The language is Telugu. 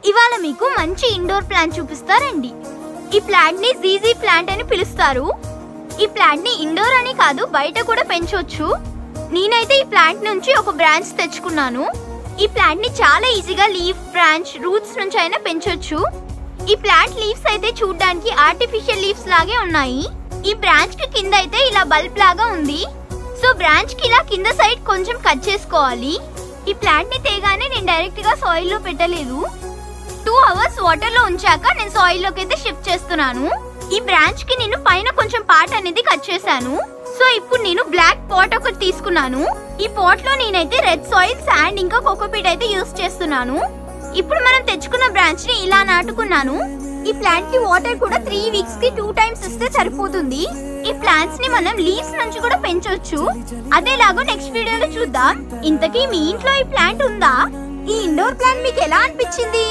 ఇవాళ మీకు మంచి ఇండోర్ ప్లాంట్ చూపిస్తారండి. ఈ ప్లాంట్ ని జీజీ ప్లాంట్ అని పిలుస్తారు. ఈ ప్లాంట్ ని ఇండోర్ అని కాదు బయట కూడా పెంచొచ్చు. నేనైతే ఈ ప్లాంట్ నుంచి ఒక బ్రాంచ్ తెచ్చుకున్నాను. ఈ ప్లాంట్ ని చాలా ఈజీగా లీఫ్, బ్రాంచ్, రూట్స్ నుంచి అయినా పెంచొచ్చు. ఈ ప్లాంట్ లీవ్స్ అయితే చూడడానికి ఆర్టిఫిషియల్ లీవ్స్ లాగే ఉన్నాయి. ఈ బ్రాంచ్ కి కింద అయితే ఇలా బల్బ్ లాగా ఉంది. సో బ్రాంచ్ కి ఇలా కింద సైడ్ కొంచెం కట్ చేసుకోవాలి. ఈ ప్లాంట్ ని తేగానే నేను డైరెక్ట్ గా సాయిల్ లో పెట్టలేదు. 2 అవర్స్ వాటర్ లో ఉంచాక నేను సాయిల్ లోకి అయితే షిఫ్ట్ చేస్తున్నాను. ఈ బ్రాంచ్ కి నేను పైన కొంచెం పార్ట్ అనేది కట్ చేశాను. సో ఇప్పుడు నేను బ్లాక్ పాట్ ఒకటి తీసుకున్నాను. ఈ పాట్ లో నేనైతే రెడ్ సాయిల్, శాండ్ ఇంకా కోకోపీట్ అయితే యూస్ చేస్తున్నాను. ఇప్పుడు మనం తెచ్చుకున్న బ్రాంచ్ ని ఇలా నాటుకున్నాను. ఈ ప్లాంట్ కి వాటర్ కూడా 3 వీక్స్ కి 2 టైమ్స్ ఇస్తే సరిపోతుంది. ఈ ప్లాంట్స్ ని మనం లీవ్స్ నుంచి కూడా పెంచొచ్చు. అదేలాగో నెక్స్ట్ వీడియోలో చూద్దాం. ఇంతకీ మీ ఇంట్లో ఈ ప్లాంట్ ఉందా? ఈ ఇండోర్ ప్లాంట్ మీకు ఎలా అనిపించింది?